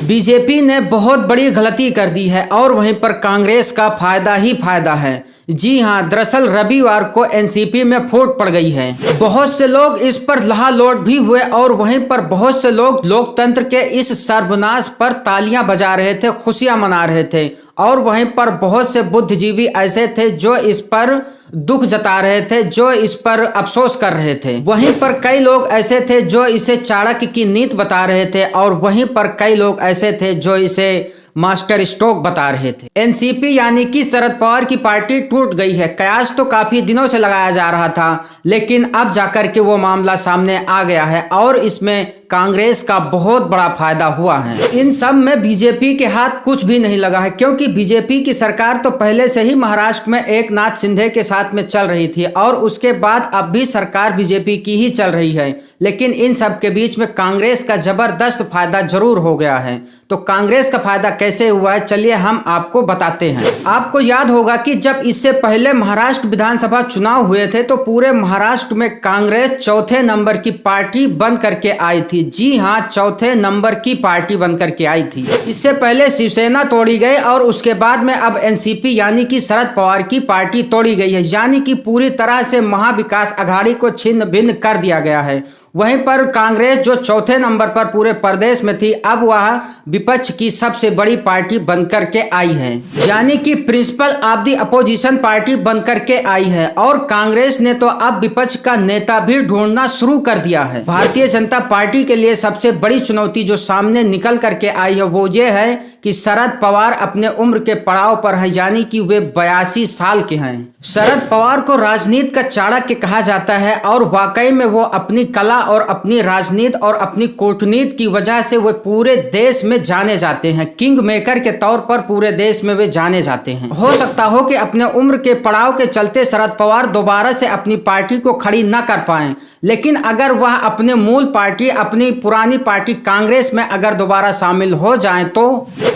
BJP ने बहुत बड़ी गलती कर दी है और वहीं पर कांग्रेस का फायदा ही फायदा है। जी हां, दरअसल रविवार को एनसीपी में फूट पड़ गई है। बहुत से लोग इस पर लहालोट भी हुए और वहीं पर बहुत से लोग लोकतंत्र के इस सर्वनाश पर तालियां बजा रहे थे, खुशियां मना रहे थे। और वहीं पर बहुत से बुद्धिजीवी ऐसे थे जो इस पर दुख जता रहे थे, जो इस पर अफसोस कर रहे थे। वहीं पर कई लोग ऐसे थे जो इसे चाणक्य की नीति बता रहे थे और वहीं पर कई लोग ऐसे थे जो इसे मास्टर स्ट्रोक बता रहे थे। एनसीपी यानी कि शरद पवार की पार्टी टूट गई है। कयास तो काफी दिनों से लगाया जा रहा था, लेकिन अब जाकर के वो मामला सामने आ गया है और इसमें कांग्रेस का बहुत बड़ा फायदा हुआ है। इन सब में बीजेपी के हाथ कुछ भी नहीं लगा है, क्योंकि बीजेपी की सरकार तो पहले से ही महाराष्ट्र में एकनाथ शिंदे के साथ में चल रही थी और उसके बाद अब भी सरकार बीजेपी की ही चल रही है। लेकिन इन सब के बीच में कांग्रेस का जबरदस्त फायदा जरूर हो गया है। तो कांग्रेस का फायदा कैसे हुआ है, चलिए हम आपको बताते हैं। आपको याद होगा कि जब इससे पहले महाराष्ट्र विधानसभा चुनाव हुए थे तो पूरे महाराष्ट्र में कांग्रेस चौथे नंबर की पार्टी बन करके आई थी। जी हां, चौथे नंबर की पार्टी बन करके आई थी। इससे पहले शिवसेना तोड़ी गई और उसके बाद में अब एनसीपी यानी कि शरद पवार की पार्टी तोड़ी गई है। यानी कि पूरी तरह से महाविकास आघाड़ी को छिन्न भिन्न कर दिया गया है। वहीं पर कांग्रेस जो चौथे नंबर पर पूरे प्रदेश में थी, अब वह विपक्ष की सबसे बड़ी पार्टी बनकर के आई है, यानी कि principle of the opposition party बनकर के आई है। और कांग्रेस ने तो अब विपक्ष का नेता भी ढूंढना शुरू कर दिया है। भारतीय जनता पार्टी के लिए सबसे बड़ी चुनौती जो सामने निकल करके आई है वो ये है कि शरद पवार अपने उम्र के पड़ाव पर है, यानी कि वे 82 साल के हैं। शरद पवार को राजनीति का चाणक्य कहा जाता है और वाकई में वो अपनी कला और अपनी राजनीति और अपनी कूटनीति की वजह से वे पूरे देश में जाने जाते हैं। किंग मेकर के तौर पर पूरे देश में वे जाने जाते हैं। हो सकता हो कि अपने उम्र के पड़ाव के चलते शरद पवार दोबारा से अपनी पार्टी को खड़ी न कर पाए, लेकिन अगर वह अपने मूल पार्टी, अपनी पुरानी पार्टी कांग्रेस में अगर दोबारा शामिल हो जाए तो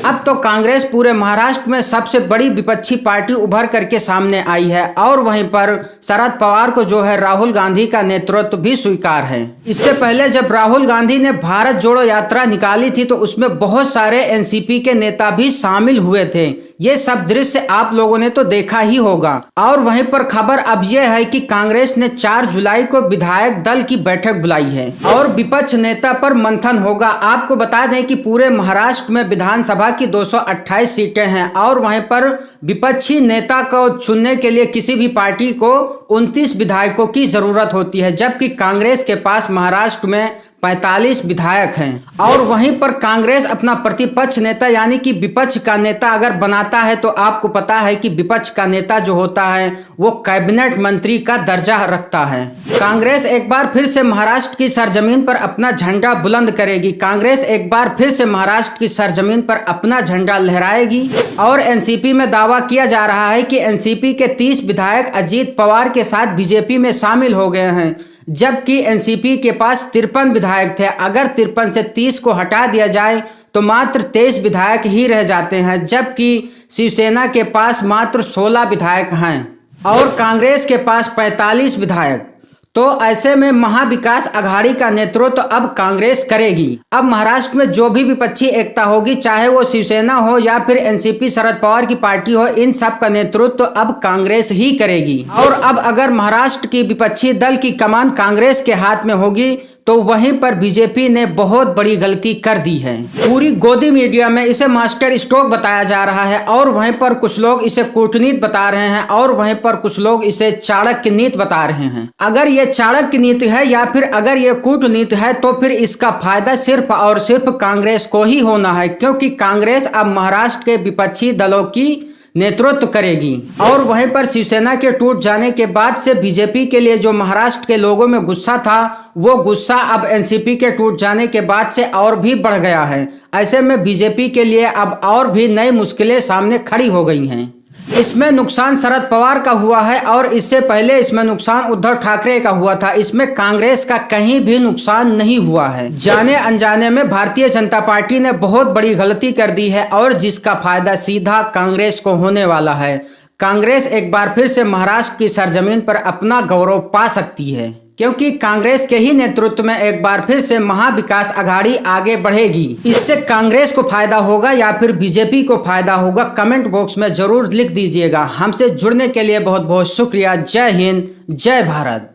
अब तो कांग्रेस पूरे महाराष्ट्र में सबसे बड़ी विपक्षी पार्टी उभर करके सामने आई है। और वहीं पर शरद पवार को जो है राहुल गांधी का नेतृत्व भी स्वीकार है। इससे पहले जब राहुल गांधी ने भारत जोड़ो यात्रा निकाली थी तो उसमें बहुत सारे एनसीपी के नेता भी शामिल हुए थे। ये सब दृश्य आप लोगों ने तो देखा ही होगा। और वहीं पर खबर अब यह है कि कांग्रेस ने 4 जुलाई को विधायक दल की बैठक बुलाई है और विपक्ष नेता पर मंथन होगा। आपको बता दें कि पूरे महाराष्ट्र में विधानसभा की 228 सीटें हैं और वहीं पर विपक्षी नेता को चुनने के लिए किसी भी पार्टी को 29 विधायकों की जरूरत होती है, जबकि कांग्रेस के पास महाराष्ट्र में 45 विधायक हैं। और वहीं पर कांग्रेस अपना प्रतिपक्ष नेता यानी कि विपक्ष का नेता अगर बनाता है तो आपको पता है कि विपक्ष का नेता जो होता है वो कैबिनेट मंत्री का दर्जा रखता है। कांग्रेस एक बार फिर से महाराष्ट्र की सरजमीन पर अपना झंडा बुलंद करेगी। कांग्रेस एक बार फिर से महाराष्ट्र की सरजमीन पर अपना झंडा लहराएगी। और एनसीपी में दावा किया जा रहा है कि एनसीपी के 30 विधायक अजीत पवार के साथ बीजेपी में शामिल हो गए हैं, जबकि एनसीपी के पास 53 विधायक थे। अगर 53 से 30 को हटा दिया जाए तो मात्र 23 विधायक ही रह जाते हैं, जबकि शिवसेना के पास मात्र 16 विधायक हैं और कांग्रेस के पास 45 विधायक। तो ऐसे में महाविकास आघाड़ी का नेतृत्व अब कांग्रेस करेगी। अब महाराष्ट्र में जो भी विपक्षी एकता होगी, चाहे वो शिवसेना हो या फिर एनसीपी शरद पवार की पार्टी हो, इन सब का नेतृत्व अब कांग्रेस ही करेगी। और अब अगर महाराष्ट्र की विपक्षी दल की कमान कांग्रेस के हाथ में होगी तो वहीं पर बीजेपी ने बहुत बड़ी गलती कर दी है। पूरी गोदी मीडिया में इसे मास्टर स्ट्रोक बताया जा रहा है और वहीं पर कुछ लोग इसे कूटनीति बता रहे हैं और वहीं पर कुछ लोग इसे चाणक्य नीति बता रहे हैं। अगर ये चाणक्य नीति है या फिर अगर ये कूटनीति है तो फिर इसका फायदा सिर्फ और सिर्फ कांग्रेस को ही होना है, क्योंकि कांग्रेस अब महाराष्ट्र के विपक्षी दलों की नेतृत्व करेगी। और वहीं पर शिवसेना के टूट जाने के बाद से बीजेपी के लिए जो महाराष्ट्र के लोगों में गुस्सा था, वो गुस्सा अब एनसीपी के टूट जाने के बाद से और भी बढ़ गया है। ऐसे में बीजेपी के लिए अब और भी नई मुश्किलें सामने खड़ी हो गई हैं। इसमें नुकसान शरद पवार का हुआ है और इससे पहले इसमें नुकसान उद्धव ठाकरे का हुआ था। इसमें कांग्रेस का कहीं भी नुकसान नहीं हुआ है। जाने अनजाने में भारतीय जनता पार्टी ने बहुत बड़ी गलती कर दी है और जिसका फायदा सीधा कांग्रेस को होने वाला है। कांग्रेस एक बार फिर से महाराष्ट्र की सरजमीन पर अपना गौरव पा सकती है। क्योंकि कांग्रेस के ही नेतृत्व में एक बार फिर से महाविकास आघाड़ी आगे बढ़ेगी। इससे कांग्रेस को फायदा होगा या फिर बीजेपी को फायदा होगा, कमेंट बॉक्स में जरूर लिख दीजिएगा। हमसे जुड़ने के लिए बहुत बहुत शुक्रिया। जय हिंद, जय भारत।